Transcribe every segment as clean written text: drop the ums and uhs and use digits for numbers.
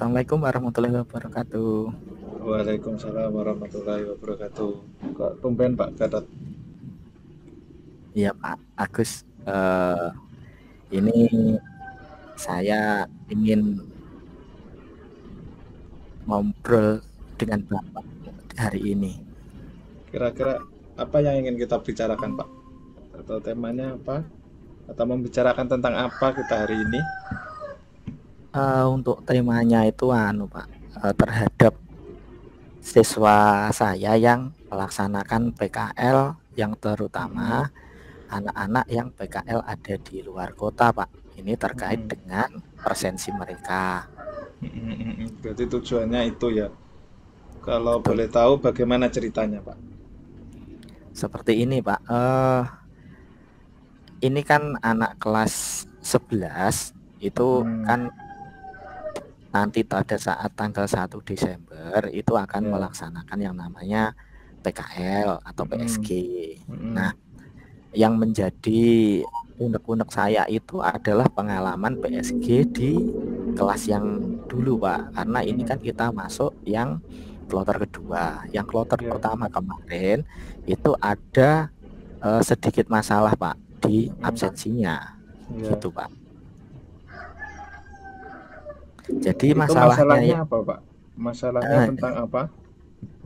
Assalamualaikum warahmatullahi wabarakatuh. Waalaikumsalam warahmatullahi wabarakatuh. Kok tumben Pak Gatot? Iya Pak Agus, ini saya ingin ngobrol dengan Bapak hari ini. Kira-kira apa yang ingin kita bicarakan Pak? Atau temanya apa? Atau membicarakan tentang apa kita hari ini? Untuk temanya itu Pak, terhadap siswa saya yang melaksanakan PKL, yang Mm-mm. terutama anak-anak yang PKL ada di luar kota Pak. Ini terkait Mm-mm. dengan presensi mereka. Berarti tujuannya itu ya. Kalau Betul. boleh tahu bagaimana ceritanya Pak? Seperti ini Pak, ini kan anak kelas 11 itu Mm-mm. kan nanti pada saat tanggal 1 Desember itu akan Ya. melaksanakan yang namanya PKL atau PSG. Mm-mm. Mm-mm. Nah, yang menjadi unek-unek saya itu adalah pengalaman PSG di kelas yang dulu Pak, karena ini Mm-mm. kan kita masuk yang kloter kedua. Yang kloter Ya. pertama kemarin itu ada sedikit masalah Pak di Mm-mm. absensinya Ya. gitu Pak. Jadi Itu masalahnya masalahnya ya, apa Pak? Masalahnya eh, tentang apa?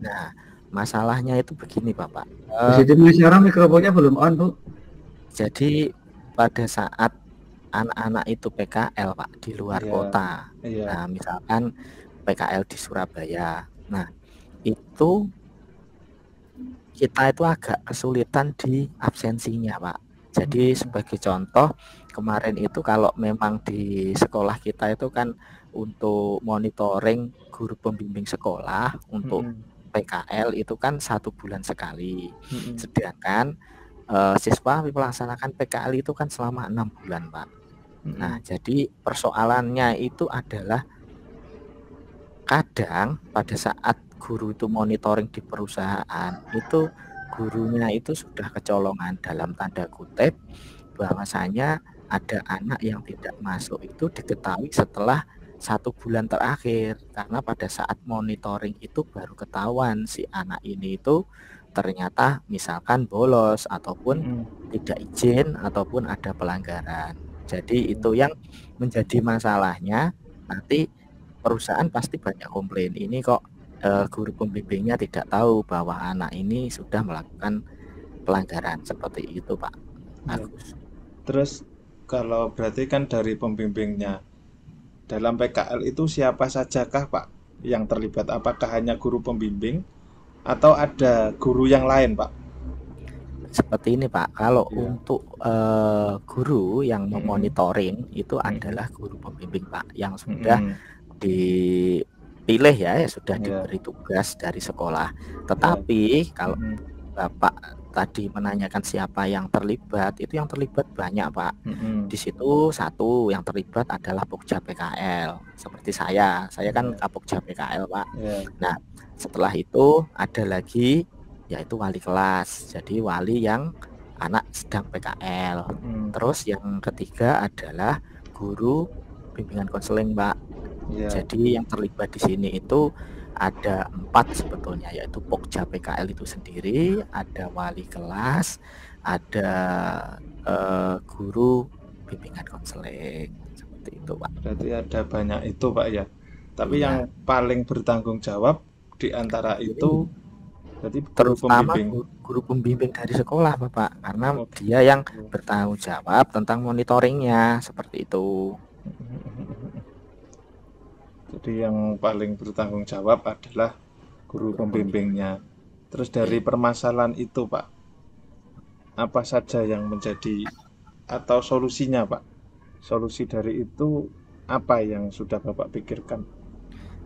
nah masalahnya itu begini Bapak. Positifnya sekarang mikrofonnya belum on, Bu. Jadi pada saat anak-anak itu PKL Pak di luar Iya. kota. Iya. Nah, misalkan PKL di Surabaya. Nah, itu kita itu agak kesulitan di absensinya Pak. Jadi Mm-mm. sebagai contoh, kemarin itu kalau memang di sekolah kita itu kan untuk monitoring guru pembimbing sekolah untuk Mm-mm. PKL itu kan 1 bulan sekali. Mm-mm. Sedangkan siswa melaksanakan PKL itu kan selama 6 bulan Pak. Nah, Mm-mm. jadi persoalannya itu adalah kadang pada saat guru itu monitoring di perusahaan itu gurunya itu sudah kecolongan dalam tanda kutip bahwasanya ada anak yang tidak masuk itu diketahui setelah 1 bulan terakhir, karena pada saat monitoring itu baru ketahuan si anak ini itu ternyata misalkan bolos ataupun Mm-mm. tidak izin ataupun ada pelanggaran. Jadi Iya. itu yang menjadi masalahnya. Nanti perusahaan pasti banyak komplain, ini kok guru pembimbingnya tidak tahu bahwa anak ini sudah melakukan pelanggaran seperti itu Pak Iya. Agus. Terus kalau berarti kan dari pembimbingnya dalam PKL itu siapa sajakah Pak yang terlibat? Apakah hanya guru pembimbing atau ada guru yang lain Pak? Seperti ini Pak, kalau Iya. untuk guru yang Mm-mm. memonitoring itu Mm-mm. adalah guru pembimbing Pak, yang sudah Mm-mm. dipilih ya sudah Iya. diberi tugas dari sekolah. Iya. Tetapi kalau Mm-mm. Bapak tadi menanyakan siapa yang terlibat, itu yang terlibat banyak Pak. Mm-mm. Di situ satu yang terlibat adalah Pokja PKL. Seperti saya kan Iya. Kapokja PKL Pak. Iya. Nah, setelah itu ada lagi yaitu wali kelas. Jadi wali yang anak sedang PKL. Mm-mm. Terus yang ketiga adalah guru bimbingan konseling Pak. Iya. Jadi yang terlibat di sini itu ada 4 sebetulnya, yaitu Pokja PKL itu sendiri, ada wali kelas, ada guru bimbingan konseling, seperti itu Pak. Berarti ada banyak itu Pak ya. Tapi yang Iya, paling bertanggung jawab di antara itu ini berarti guru terutama pembimbing. guru pembimbing dari sekolah Bapak, karena Oh dia yang gitu. bertanggung jawab tentang monitoringnya, seperti itu. Jadi yang paling bertanggung jawab adalah guru Guru pembimbing. pembimbingnya. Terus dari Iya. permasalahan itu, Pak, apa saja yang menjadi atau solusinya, Pak? Solusi dari itu apa yang sudah Bapak pikirkan?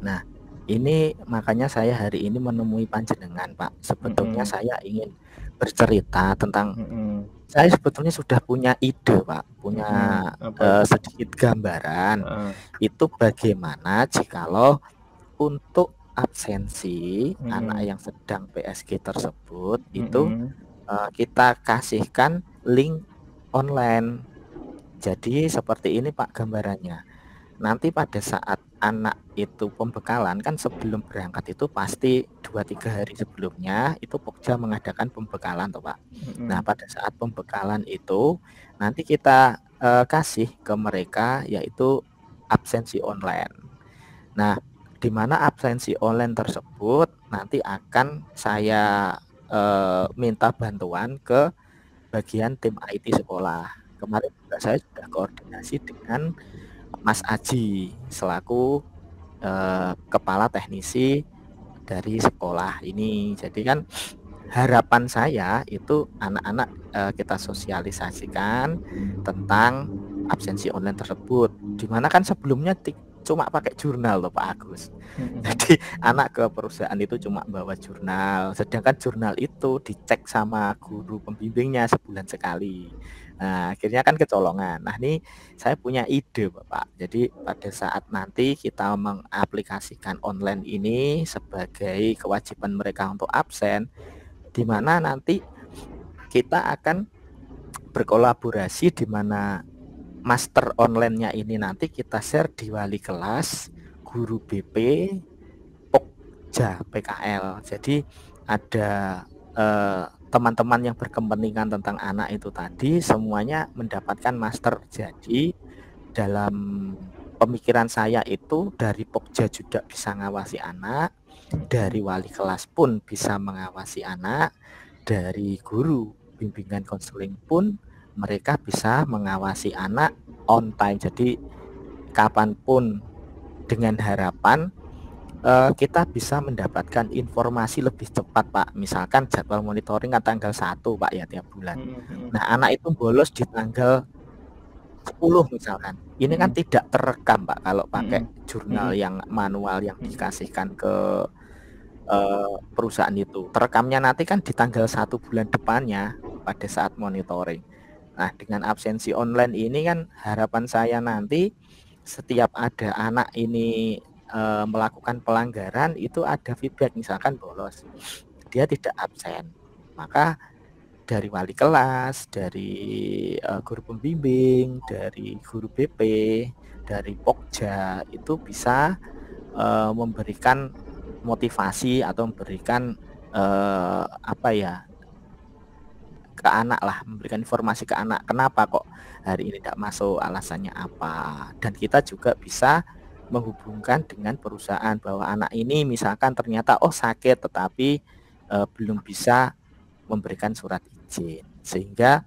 Nah, ini makanya saya hari ini menemui panjenengan, Pak. Sebetulnya Mm-mm. saya ingin bercerita tentang, Mm-mm. saya sebetulnya sudah punya ide, Pak, punya Mm-mm. Apa itu, Pak? sedikit gambaran. Ah, Itu bagaimana jikalau untuk absensi anak mm-mm. yang sedang PSG tersebut itu Mm-mm. kita kasihkan link online. Jadi seperti ini Pak gambarannya. Nanti pada saat anak itu pembekalan kan sebelum berangkat itu pasti 2-3 hari sebelumnya itu Pokja mengadakan pembekalan toh Pak. Nah pada saat pembekalan itu nanti kita kasih ke mereka yaitu absensi online. Nah di mana absensi online tersebut nanti akan saya minta bantuan ke bagian tim IT sekolah. Kemarin juga saya sudah koordinasi dengan Mas Aji selaku kepala teknisi dari sekolah ini. Jadi kan harapan saya itu anak-anak kita sosialisasikan tentang absensi online tersebut. Dimana kan sebelumnya cuma pakai jurnal loh Pak Agus. Jadi anak ke perusahaan itu cuma bawa jurnal, sedangkan jurnal itu dicek sama guru pembimbingnya sebulan sekali. Nah, akhirnya kan kecolongan. Nah, ini saya punya ide, Bapak. Jadi pada saat nanti kita mengaplikasikan online ini sebagai kewajiban mereka untuk absen, di mana nanti kita akan berkolaborasi di mana master online-nya ini nanti kita share di wali kelas, guru BP, Pokja, PKL. Jadi ada teman-teman yang berkepentingan tentang anak itu tadi semuanya mendapatkan master. Jadi dalam pemikiran saya itu dari Pokja juga bisa ngawasi anak, dari wali kelas pun bisa mengawasi anak, dari guru bimbingan konseling pun mereka bisa mengawasi anak on time. Jadi kapanpun dengan harapan kita bisa mendapatkan informasi lebih cepat Pak. Misalkan jadwal monitoring kan tanggal 1 Pak ya tiap bulan. Nah anak itu bolos di tanggal 10 misalkan. Ini kan tidak terekam Pak kalau pakai jurnal yang manual yang dikasihkan ke perusahaan itu. Terekamnya nanti kan di tanggal 1 bulan depannya pada saat monitoring. Nah dengan absensi online ini kan harapan saya nanti setiap ada anak ini melakukan pelanggaran itu ada feedback, misalkan bolos dia tidak absen, maka dari wali kelas, dari guru pembimbing, dari guru BP, dari Pokja itu bisa memberikan motivasi atau memberikan apa ya ke anak lah, memberikan informasi ke anak kenapa kok hari ini tidak masuk, alasannya apa. Dan kita juga bisa menghubungkan dengan perusahaan bahwa anak ini misalkan ternyata sakit tetapi belum bisa memberikan surat izin, sehingga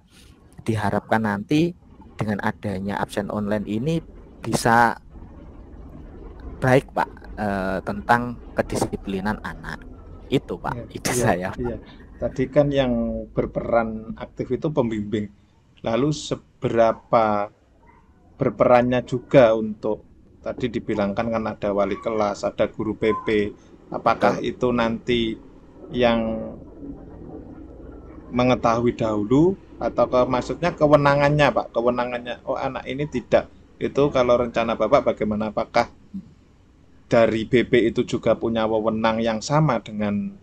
diharapkan nanti dengan adanya absen online ini bisa baik Pak tentang kedisiplinan anak itu Pak. Itu saya. Iya. Tadi kan yang berperan aktif itu pembimbing. Lalu seberapa berperannya juga untuk tadi dibilangkan kan ada wali kelas, ada guru PP. Apakah itu nanti yang mengetahui dahulu atau maksudnya kewenangannya Pak? Kewenangannya anak ini tidak. Itu kalau rencana Bapak bagaimana? Apakah dari BP itu juga punya wewenang yang sama dengan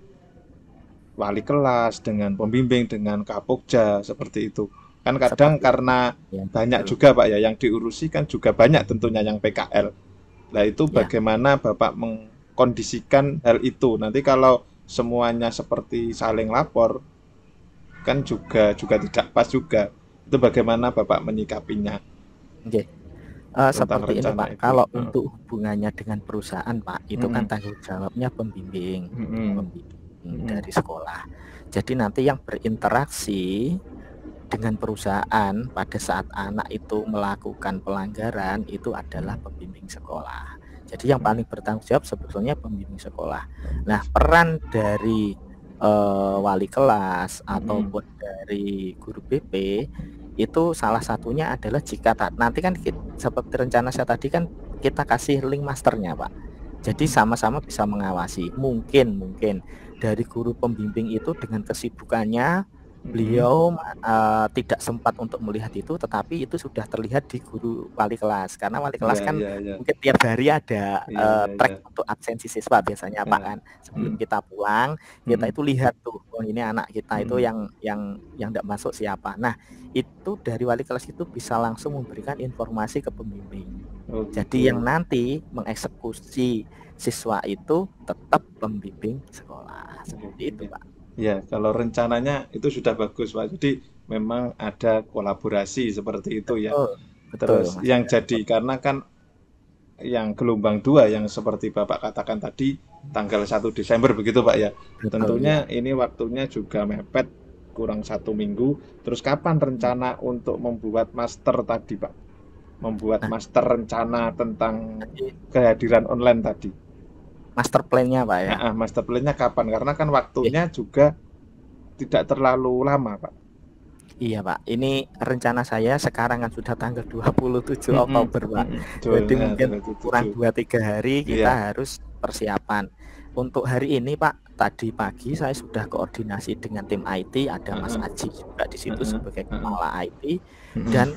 wali kelas, dengan pembimbing, dengan Kapokja, seperti itu. Kan kadang karena banyak juga Pak ya, yang diurusi kan juga banyak tentunya yang PKL. Nah itu bagaimana Bapak mengkondisikan hal itu? Nanti kalau semuanya seperti saling lapor, kan juga tidak pas juga. Itu bagaimana Bapak menyikapinya? Seperti ini Pak, kalau untuk hubungannya dengan perusahaan Pak, itu kan tanggung jawabnya pembimbing dari sekolah. Jadi nanti yang berinteraksi dengan perusahaan pada saat anak itu melakukan pelanggaran itu adalah pembimbing sekolah. Jadi yang paling bertanggung jawab sebetulnya pembimbing sekolah. Nah peran dari wali kelas ataupun dari guru BP itu salah satunya adalah jika nanti kan seperti rencana saya tadi kan kita kasih link masternya Pak. Jadi sama-sama bisa mengawasi. Mungkin dari guru pembimbing itu dengan kesibukannya beliau tidak sempat untuk melihat itu, tetapi itu sudah terlihat di guru wali kelas karena wali kelas kan mungkin tiap hari ada track untuk absensi siswa biasanya Pak kan. Sebelum kita pulang kita itu lihat tuh ini anak kita itu yang tidak masuk siapa. Nah itu dari wali kelas itu bisa langsung memberikan informasi ke pembimbing. Oh Jadi yang gitu. nanti mengeksekusi siswa itu tetap pembimbing sekolah. Iya, Seperti itu, iya. Pak. Ya, kalau rencananya itu sudah bagus, Pak. Jadi memang ada kolaborasi seperti itu ya. Betul, betul, Terus Mas yang Yuda. jadi karena kan yang gelombang dua yang seperti Bapak katakan tadi tanggal 1 Desember begitu Pak ya. Betul ya. Tentunya ini waktunya juga mepet kurang 1 minggu. Terus kapan Hmm. rencana untuk membuat master tadi Pak? Membuat Nah, master rencana tentang jadi kehadiran online tadi. master plan-nya, Pak ya. Nah, master plan-nya kapan? Karena kan Oke. waktunya juga tidak terlalu lama Pak. Iya, Pak. Ini rencana saya sekarang kan sudah tanggal 27 Mm-mm, Oktober, Pak. mm-mm. Betul, Jadi ya, mungkin tanggal kurang 7. 2-3 hari Iya. kita harus persiapan. Untuk hari ini, Pak, tadi pagi saya sudah koordinasi dengan tim IT, ada Mas Heeh, Aji juga di situ heeh, sebagai heeh. kepala IT. Mm-mm. Dan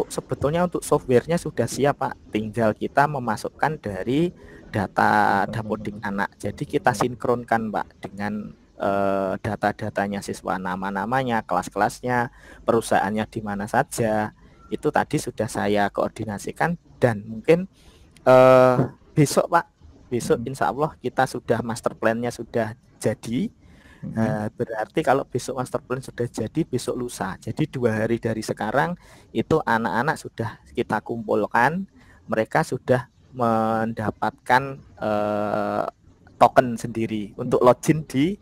sebetulnya untuk softwarenya sudah siap, Pak. Tinggal kita memasukkan dari data Dapodik Anak. Jadi kita sinkronkan, Pak, dengan data-datanya siswa, nama-namanya, kelas-kelasnya, perusahaannya di mana saja. Itu tadi sudah saya koordinasikan dan mungkin besok, Pak, besok insya Allah kita sudah master plan-nya sudah jadi. Berarti kalau besok master plan sudah jadi, besok lusa. Jadi 2 hari dari sekarang itu anak-anak sudah kita kumpulkan, mereka sudah mendapatkan token sendiri untuk login di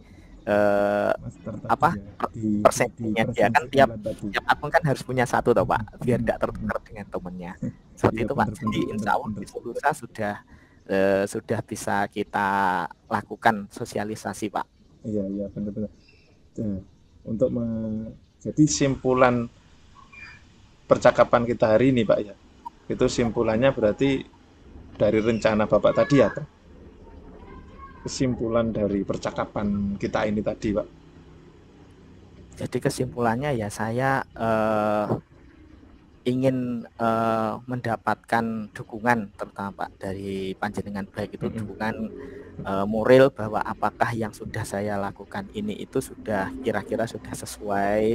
Master tadi apa ya, di persennya dia kan persen tiap sebulan tadi. akun kan harus punya satu toh, Pak, biar Mm, tidak mm. tertukar dengan temennya. Seperti Iya itu, Pak. bener Jadi bener bener insya Allah bener. besok lusa sudah bisa kita lakukan sosialisasi, Pak. Iya iya bener bener. Nah, untuk jadi simpulan percakapan kita hari ini Pak ya, itu simpulannya berarti dari rencana Bapak tadi atau kesimpulan dari percakapan kita ini tadi Pak? Jadi kesimpulannya ya saya ingin mendapatkan dukungan terutama Pak dari panjenengan, baik itu Mm-mm. dukungan moral bahwa apakah yang sudah saya lakukan ini itu sudah kira-kira sudah sesuai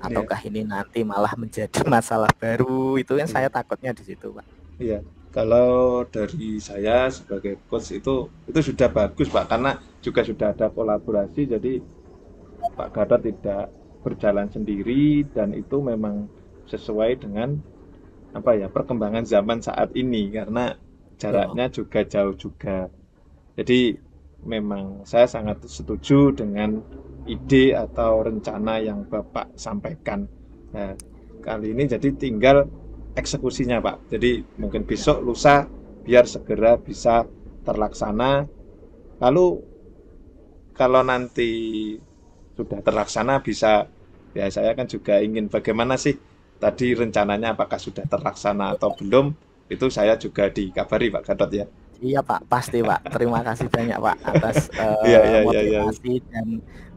Iya ataukah ini nanti malah menjadi masalah baru, itu yang iya saya takutnya di situ, Pak. iya. Kalau dari saya sebagai coach itu sudah bagus Pak, karena juga sudah ada kolaborasi, jadi Pak Gatot tidak berjalan sendiri dan itu memang sesuai dengan apa ya perkembangan zaman saat ini karena Betul. jaraknya juga jauh juga. Jadi memang saya sangat setuju dengan ide atau rencana yang Bapak sampaikan. Nah, kali ini jadi tinggal eksekusinya Pak. Jadi mungkin Ya, besok lusa biar segera bisa terlaksana. Lalu kalau nanti sudah terlaksana bisa ya saya kan juga ingin bagaimana sih tadi rencananya apakah sudah terlaksana atau belum itu saya juga dikabari Pak Gatot ya. iya Pak, pasti Pak. Terima kasih banyak Pak atas Iya iya iya iya motivasi dan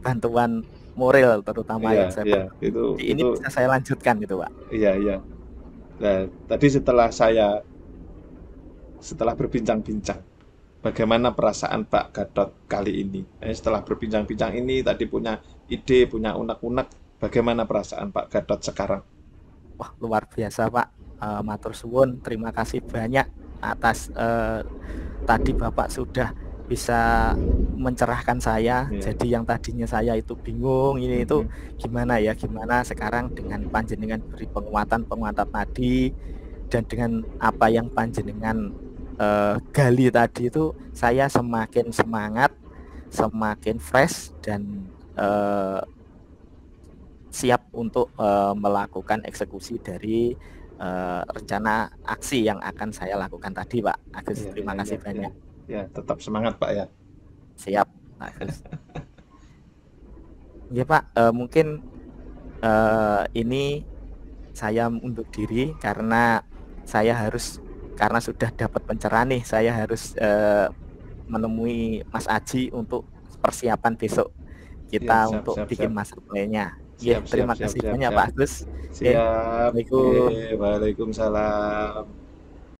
bantuan moral terutama iya yang saya iya butuhkan. itu Jadi ini itu bisa saya lanjutkan gitu, Pak. iya iya. Nah, tadi setelah berbincang-bincang bagaimana perasaan Pak Gatot kali ini. Setelah berbincang-bincang ini tadi punya ide, punya unek-unek, bagaimana perasaan Pak Gatot sekarang? Wah, luar biasa Pak. Matur suwun, terima kasih banyak atas tadi Bapak sudah bisa mencerahkan saya. Iya. Jadi yang tadinya saya itu bingung ini itu Mhm. gimana sekarang dengan panjenengan beri penguatan tadi dan dengan apa yang panjenengan gali tadi itu saya semakin semangat, semakin fresh dan siap untuk melakukan eksekusi dari rencana aksi yang akan saya lakukan tadi, Pak Agus. Iya, iya, Terima iya, kasih iya. banyak. Ya, tetap semangat Pak ya. Siap, Pak Agus. Ya Pak, mungkin ini saya undur diri karena karena sudah dapat pencerahan nih, saya harus menemui Mas Aji untuk persiapan besok Iya, kita siap, untuk siap, bikin siap. master plan-nya. Siap, siap, Terima siap, kasih siap, banyak siap. Pak Agus. Siap. Oke, Assalamualaikum. Waalaikumsalam.